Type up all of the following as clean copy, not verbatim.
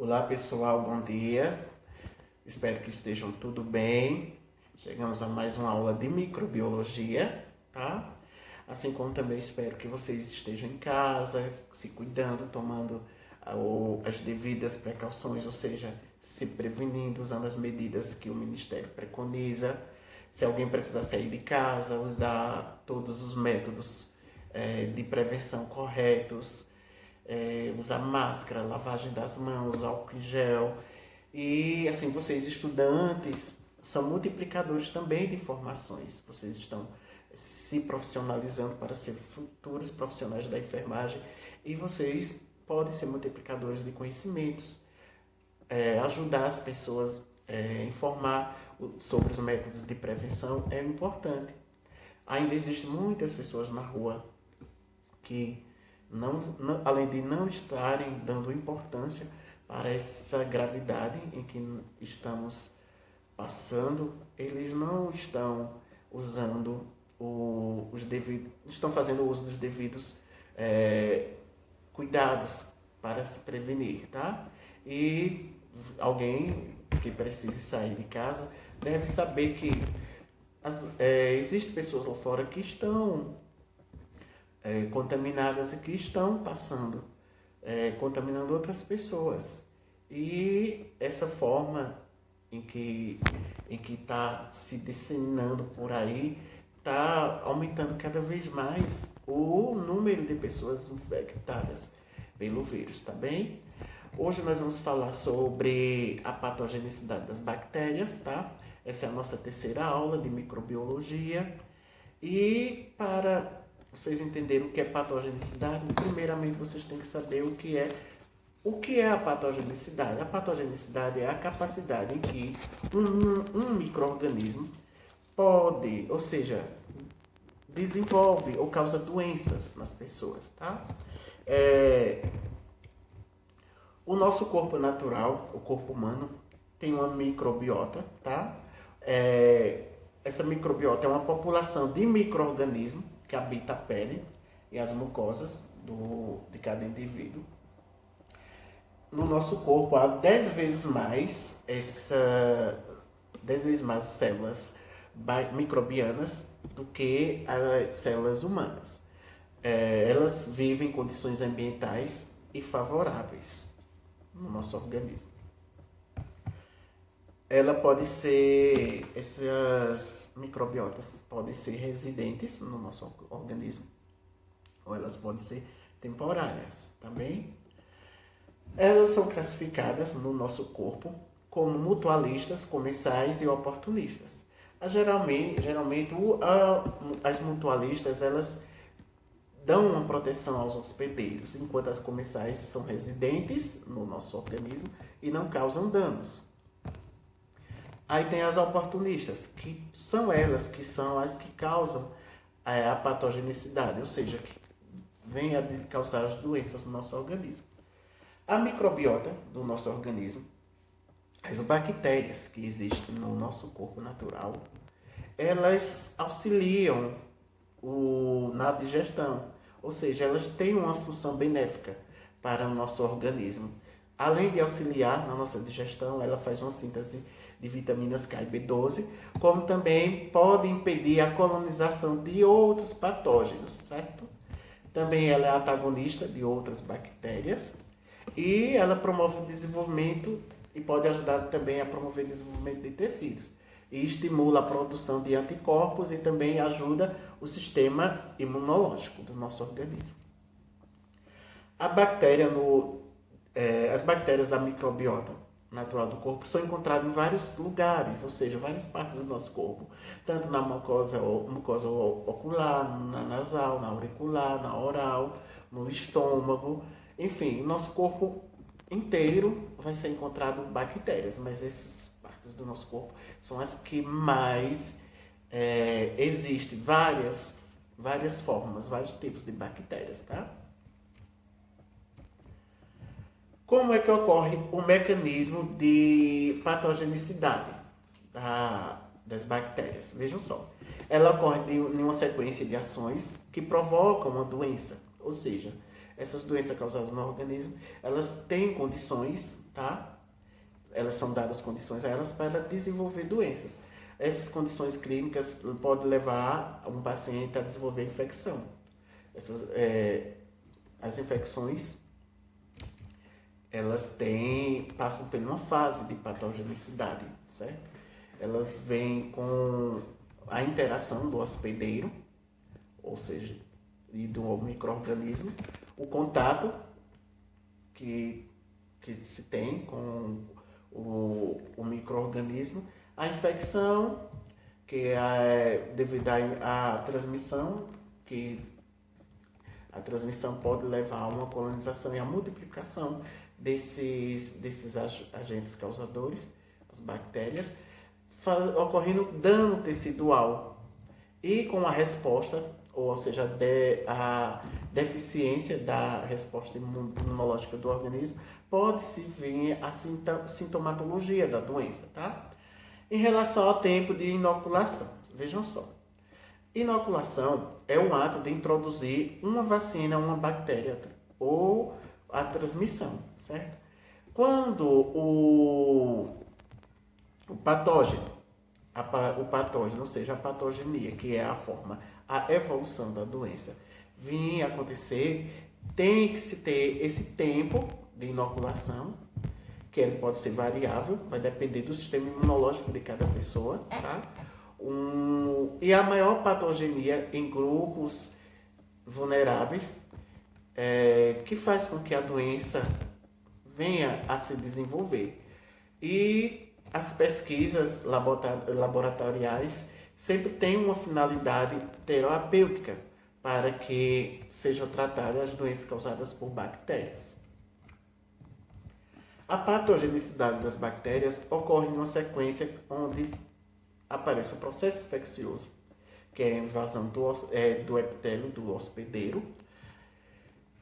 Olá pessoal, bom dia. Espero que estejam tudo bem. Chegamos a mais uma aula de microbiologia, tá? Assim como também espero que vocês estejam em casa, se cuidando, tomando as devidas precauções, ou seja, se prevenindo, usando as medidas que o Ministério preconiza. Se alguém precisar sair de casa, usar todos os métodos de prevenção corretos, usar máscara, lavagem das mãos, álcool em gel. E assim, vocês estudantes são multiplicadores também de informações. Vocês estão se profissionalizando para ser futuros profissionais da enfermagem e vocês podem ser multiplicadores de conhecimentos, ajudar as pessoas, informar sobre os métodos de prevenção é importante. Ainda existem muitas pessoas na rua que, além de não estarem dando importância para essa gravidade em que estamos passando, eles não estão usando os devidos, estão fazendo uso dos devidos cuidados para se prevenir, tá? E alguém que precise sair de casa deve saber que existem pessoas lá fora que estão contaminadas e que estão passando, contaminando outras pessoas. E essa forma em que está se disseminando por aí está aumentando cada vez mais o número de pessoas infectadas pelo vírus, tá bem? Hoje nós vamos falar sobre a patogenicidade das bactérias, tá? Essa é a nossa terceira aula de microbiologia. E para vocês entenderem o que é patogenicidade, primeiramente vocês têm que saber o que é a patogenicidade. A patogenicidade é a capacidade em que um micro-organismo pode, ou seja, desenvolve ou causa doenças nas pessoas, tá? O nosso corpo natural, o corpo humano, tem uma microbiota, tá? Essa microbiota é uma população de micro-organismos que habita a pele e as mucosas de cada indivíduo. No nosso corpo há 10 vezes mais células microbianas do que as células humanas. Elas vivem em condições ambientais e favoráveis no nosso organismo. Essas microbiotas podem ser residentes no nosso organismo ou elas podem ser temporárias, tá bem? Elas são classificadas no nosso corpo como mutualistas, comensais e oportunistas. Geralmente as mutualistas elas dão uma proteção aos hospedeiros, enquanto as comensais são residentes no nosso organismo e não causam danos. Aí tem as oportunistas, que são elas que são as que causam a patogenicidade, ou seja, que vêm a causar as doenças no nosso organismo. A microbiota do nosso organismo, as bactérias que existem no nosso corpo natural, elas auxiliam na digestão, ou seja, elas têm uma função benéfica para o nosso organismo. Além de auxiliar na nossa digestão, ela faz uma síntese de vitaminas K e B12, como também pode impedir a colonização de outros patógenos, certo? Também ela é antagonista de outras bactérias e ela promove o desenvolvimento e pode ajudar também a promover o desenvolvimento de tecidos. E estimula a produção de anticorpos e também ajuda o sistema imunológico do nosso organismo. As bactérias da microbiota natural do corpo são encontradas em vários lugares, ou seja, várias partes do nosso corpo, tanto na mucosa ocular, na nasal, na auricular, na oral, no estômago, enfim, nosso corpo inteiro vai ser encontrado bactérias, mas essas partes do nosso corpo são as que mais existem, várias formas, vários tipos de bactérias, tá? Como é que ocorre o mecanismo de patogenicidade das bactérias? Vejam só, ela ocorre em uma sequência de ações que provocam uma doença, ou seja, essas doenças causadas no organismo, elas têm condições, tá? Elas são dadas condições a elas para desenvolver doenças. Essas condições clínicas podem levar um paciente a desenvolver infecção. As infecções, elas passam por uma fase de patogenicidade, certo? Elas vêm com a interação do hospedeiro, ou seja, e do micro-organismo, o contato que se tem com o micro-organismo, a infecção, que é devido à transmissão, que a transmissão pode levar a uma colonização e a multiplicação desses agentes causadores, as bactérias, ocorrendo dano tecidual. E com a resposta, ou seja, a deficiência da resposta imunológica do organismo, pode-se vir a sintomatologia da doença, tá? Em relação ao tempo de inoculação, vejam só. Inoculação é o ato de introduzir uma vacina a uma bactéria ou a transmissão, certo? Quando o patógeno, ou seja, a patogenia, que é a evolução da doença, vir acontecer, tem que se ter esse tempo de inoculação, que ele pode ser variável, vai depender do sistema imunológico de cada pessoa, tá? E a maior patogenia em grupos vulneráveis, que faz com que a doença venha a se desenvolver. E as pesquisas laboratoriais sempre têm uma finalidade terapêutica para que sejam tratadas as doenças causadas por bactérias. A patogenicidade das bactérias ocorre em uma sequência onde aparece o processo infeccioso, que é a invasão do epitélio do hospedeiro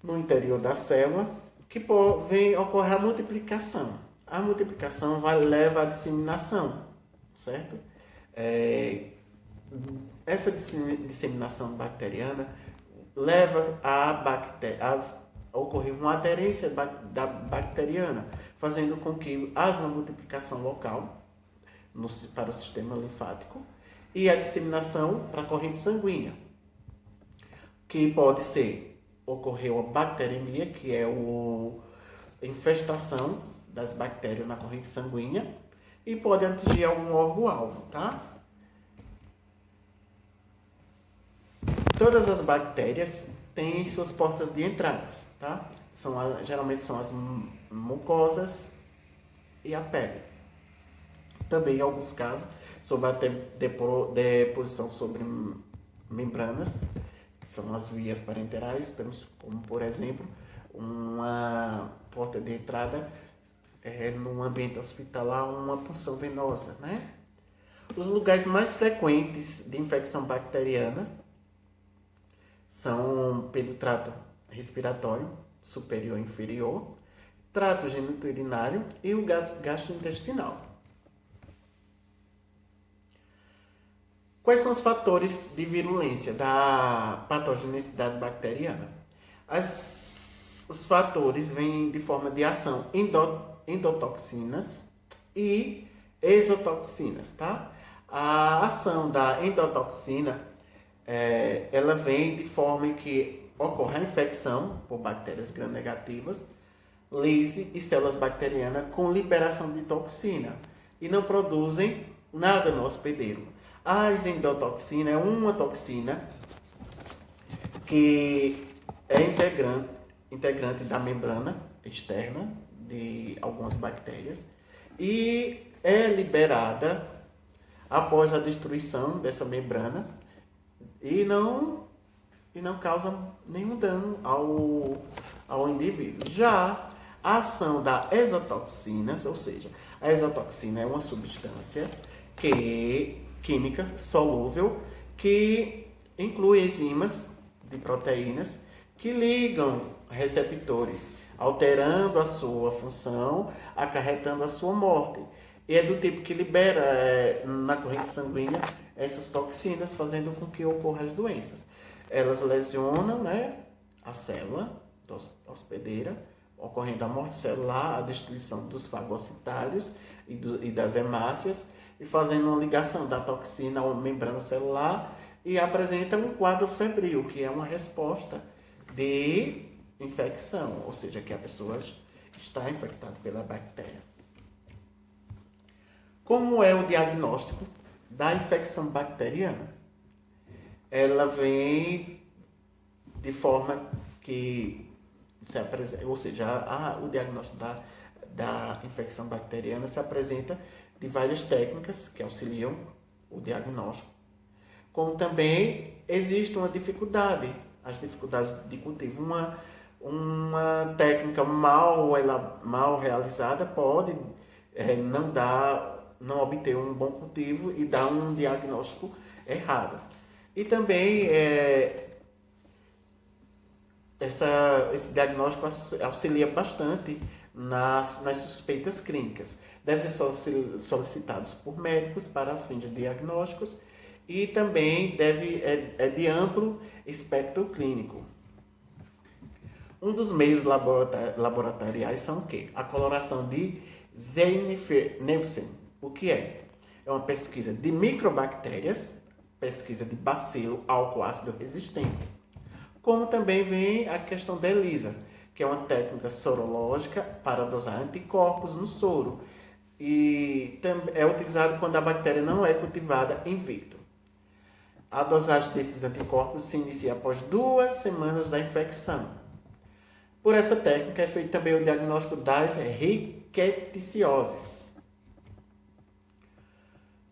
no interior da célula, que ocorre a multiplicação. A multiplicação leva à disseminação, certo? Essa disseminação bacteriana leva a ocorrer uma aderência bacteriana, fazendo com que haja uma multiplicação local para o sistema linfático e a disseminação para a corrente sanguínea, que pode ocorrer uma bacteremia, que é a infestação das bactérias na corrente sanguínea, e pode atingir algum órgão-alvo, tá? Todas as bactérias têm suas portas de entradas, tá? Geralmente são as mucosas e a pele. Também, em alguns casos, sobre a deposição sobre membranas, que são as vias parenterais, temos como, por exemplo, uma porta de entrada no ambiente hospitalar, uma punção venosa, né? Os lugares mais frequentes de infecção bacteriana são pelo trato respiratório superior e inferior, trato geniturinário e o gastrointestinal. Quais são os fatores de virulência da patogenicidade bacteriana? Os fatores vêm de forma de ação endotoxinas e exotoxinas, tá? A ação da endotoxina, ela vem de forma em que ocorre a infecção por bactérias gram-negativas, lise e células bacterianas com liberação de toxina e não produzem nada no hospedeiro. A endotoxina é uma toxina que é integrante da membrana externa de algumas bactérias e é liberada após a destruição dessa membrana e não causa nenhum dano ao indivíduo. Já a ação da exotoxinas, ou seja, a exotoxina é uma substância química solúvel que inclui enzimas de proteínas que ligam receptores, alterando a sua função, acarretando a sua morte. E é do tipo que libera na corrente sanguínea essas toxinas, fazendo com que ocorram as doenças. Elas lesionam, né, a célula hospedeira, ocorrendo a morte celular, a destruição dos fagocitários e das hemácias, e fazendo uma ligação da toxina à membrana celular, e apresenta um quadro febril, que é uma resposta de infecção, ou seja, que a pessoa está infectada pela bactéria. Como é o diagnóstico da infecção bacteriana? Ela vem de forma que se apresenta, ou seja, o diagnóstico da infecção bacteriana se apresenta de várias técnicas que auxiliam o diagnóstico. Como também existe uma dificuldade, as dificuldades de cultivo. Uma técnica mal realizada pode não obter um bom cultivo e dar um diagnóstico errado. E também esse diagnóstico auxilia bastante nas suspeitas clínicas. Devem ser solicitados por médicos para fins de diagnósticos e também é de amplo espectro clínico. Um dos meios laboratoriais são o quê? A coloração de Zieff-Neelsen. O que é? É uma pesquisa de microbactérias, pesquisa de bacilo álcool ácido resistente. Como também vem a questão da ELISA, que é uma técnica sorológica para dosar anticorpos no soro. E é utilizado quando a bactéria não é cultivada in vitro. A dosagem desses anticorpos se inicia após 2 semanas da infecção. Por essa técnica é feito também o diagnóstico das rickettsioses.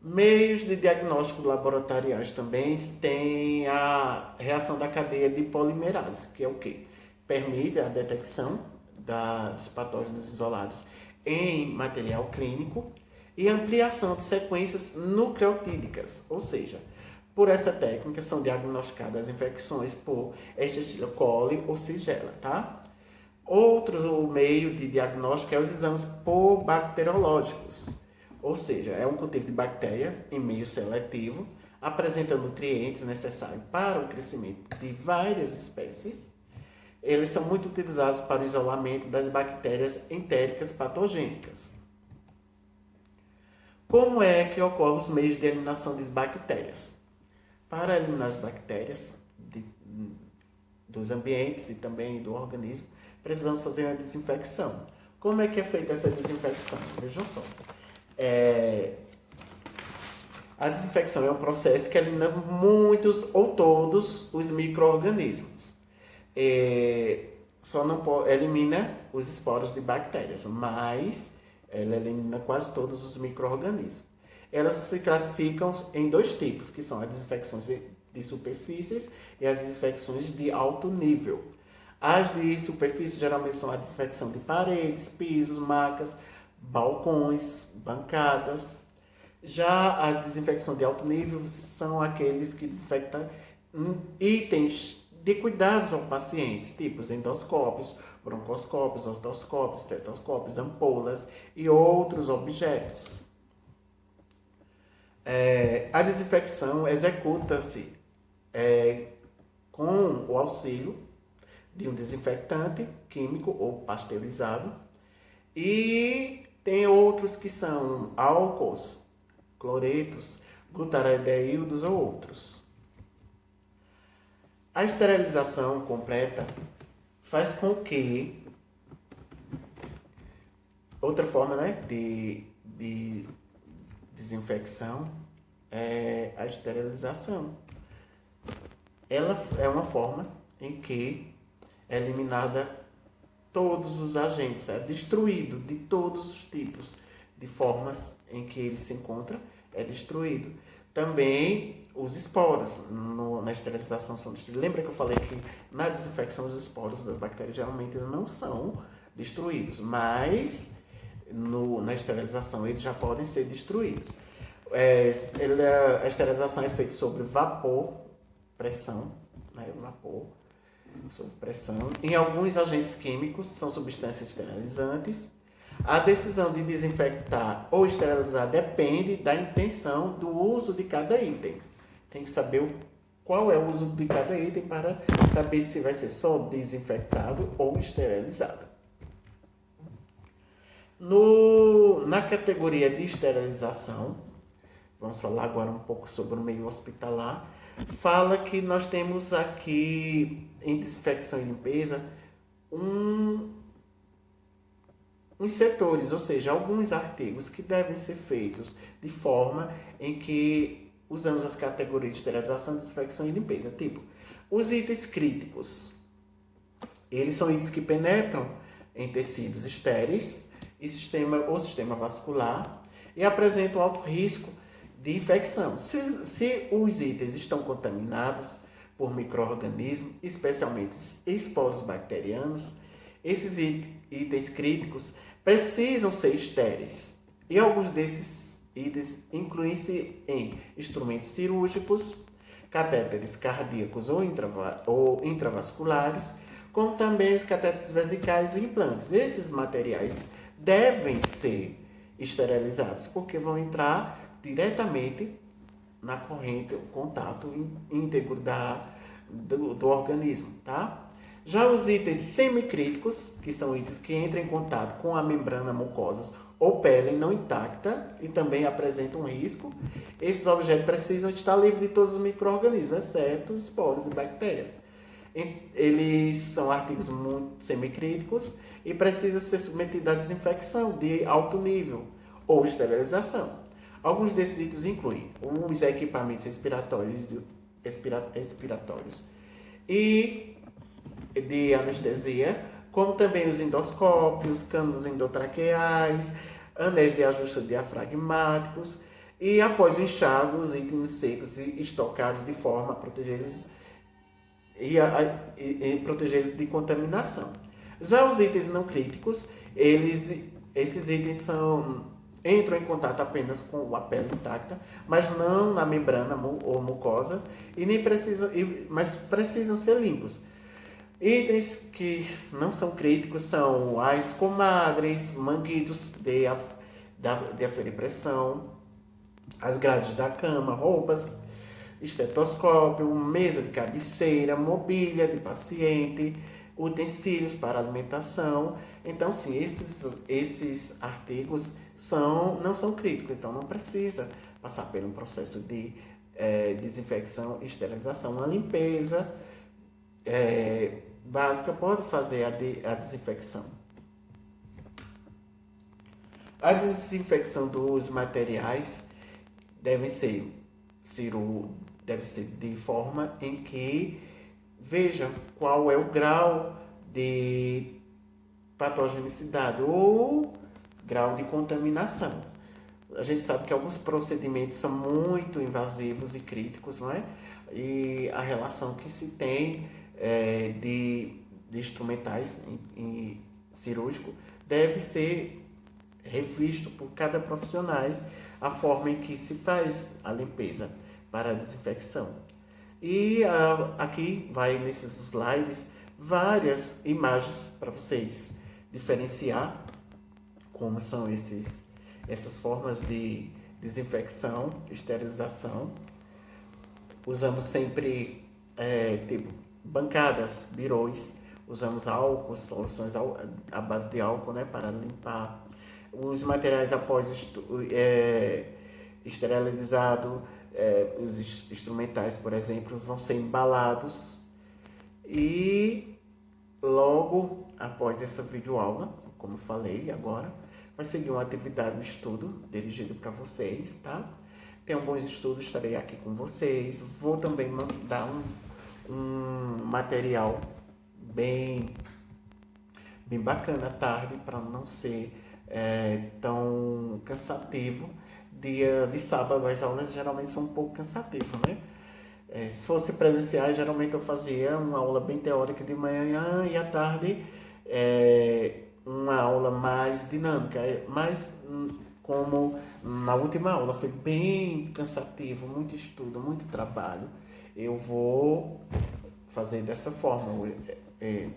Meios de diagnóstico laboratoriais também tem a reação da cadeia de polimerase, que é o quê? Permite a detecção dos patógenos isolados em material clínico e ampliação de sequências nucleotídicas, ou seja, por essa técnica são diagnosticadas infecções por Escherichia coli ou Shigella, tá? Outro meio de diagnóstico é os exames por bacteriológicos, ou seja, é um cultivo de bactéria em meio seletivo, apresenta nutrientes necessários para o crescimento de várias espécies. Eles são muito utilizados para o isolamento das bactérias entéricas patogênicas. Como é que ocorrem os meios de eliminação das bactérias? Para eliminar as bactérias dos ambientes e também do organismo, precisamos fazer uma desinfecção. Como é que é feita essa desinfecção? Vejam só. A desinfecção é um processo que elimina muitos ou todos os micro-organismos. Só não elimina os esporos de bactérias, mas ela elimina quase todos os micro-organismos. Elas se classificam em 2 tipos, que são as desinfecções de superfícies e as desinfecções de alto nível. As de superfície geralmente são a desinfecção de paredes, pisos, macas, balcões, bancadas. Já a desinfecção de alto nível são aqueles que desinfectam itens de cuidados aos pacientes, tipo endoscópios, broncoscópios, otoscópios, estetoscópios, ampolas e outros objetos. A desinfecção executa-se com o auxílio de um desinfetante químico ou pasteurizado, e tem outros que são álcools, cloretos, glutaradeídos ou outros. A esterilização completa faz com que outra forma, de desinfecção é a esterilização. Ela é uma forma em que é eliminada todos os agentes, é destruído de todos os tipos de formas em que ele se encontra, é destruído. Também os esporos na esterilização são destruídos. Lembra que eu falei que na desinfecção os esporos das bactérias geralmente não são destruídos, mas na esterilização eles já podem ser destruídos. A esterilização é feita sobre vapor, pressão, vapor, sob pressão. Em alguns agentes químicos, são substâncias esterilizantes. A decisão de desinfectar ou esterilizar depende da intenção do uso de cada item. Tem que saber qual é o uso de cada item para saber se vai ser só desinfectado ou esterilizado. Na categoria de esterilização, vamos falar agora um pouco sobre o meio hospitalar, fala que nós temos aqui em desinfecção e limpeza uns setores, ou seja, alguns artigos que devem ser feitos de forma em que usamos as categorias de esterilização, desinfecção e limpeza. Tipo, os itens críticos, eles são itens que penetram em tecidos estéreis e sistema vascular e apresentam alto risco de infecção. Se os itens estão contaminados por micro-organismos, especialmente esporos bacterianos, esses itens críticos precisam ser estéreis. E alguns desses itens incluem-se em instrumentos cirúrgicos, catéteres cardíacos ou intravasculares, como também os catéteres vesicais e implantes. Esses materiais devem ser esterilizados, porque vão entrar diretamente na corrente, o contato íntegro do organismo, tá? Já os itens semicríticos, que são itens que entram em contato com a membrana mucosa ou pele não intacta e também apresentam um risco, esses objetos precisam estar livres de todos os micro-organismos, exceto esporos e bactérias. Eles são artigos muito semicríticos e precisam ser submetidos à desinfecção de alto nível ou esterilização. Alguns desses itens incluem os equipamentos respiratórios e de anestesia, como também os endoscópios, cânulas endotraqueais, anéis de ajuste diafragmáticos e, após o enxágue, os itens secos e estocados de forma a protegê-los protegê-los de contaminação. Já os itens não críticos, esses itens entram em contato apenas com a pele intacta, mas não na membrana ou mucosa, mas precisam ser limpos. Itens que não são críticos são as comadres, manguitos de aferir pressão, as grades da cama, roupas, estetoscópio, mesa de cabeceira, mobília de paciente, utensílios para alimentação. Então, sim, esses artigos não são críticos, então não precisa passar por um processo de desinfecção e esterilização. Uma limpeza básica pode fazer a desinfecção. A desinfecção dos materiais deve ser de forma em que veja qual é o grau de patogenicidade ou grau de contaminação. A gente sabe que alguns procedimentos são muito invasivos e críticos, não é? E a relação que se tem de instrumentais em cirúrgico deve ser revisto por cada profissional a forma em que se faz a limpeza para a desinfecção. E aqui vai nesses slides várias imagens para vocês diferenciar como são essas formas de desinfecção, esterilização. Usamos sempre tipo bancadas, birôs, usamos álcool, soluções à base de álcool, né, para limpar. Os materiais após esterilizado, os instrumentais, por exemplo, vão ser embalados e logo após essa videoaula, como falei agora, vai seguir uma atividade de estudo dirigido para vocês, tá? Tenham bons estudos, estarei aqui com vocês. Vou também mandar um material bem bacana à tarde, para não ser tão cansativo. Dia de sábado as aulas geralmente são um pouco cansativas, né? Se fosse presencial, geralmente eu fazia uma aula bem teórica de manhã e à tarde uma aula mais dinâmica, mas como na última aula foi bem cansativo, muito estudo, muito trabalho, eu vou fazer dessa forma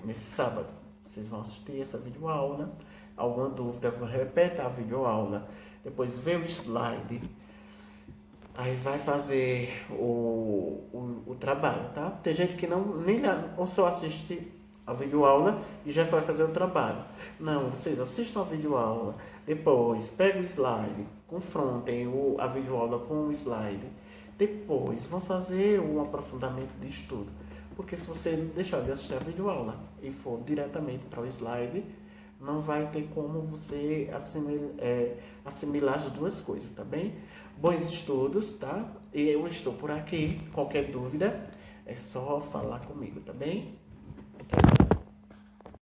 nesse sábado. Vocês vão assistir essa videoaula. Alguma dúvida, repete a videoaula, depois vê o slide, aí vai fazer o trabalho, tá? Tem gente que nem ou só assiste a videoaula e já vai fazer o trabalho. Não, vocês assistam a videoaula, depois pegam o slide, confrontem a videoaula com o slide, depois vão fazer um aprofundamento de estudo. Porque se você deixar de assistir a videoaula e for diretamente para o slide, não vai ter como você assimilar as duas coisas, tá bem? Bons estudos, tá? E eu estou por aqui. Qualquer dúvida é só falar comigo, tá bem?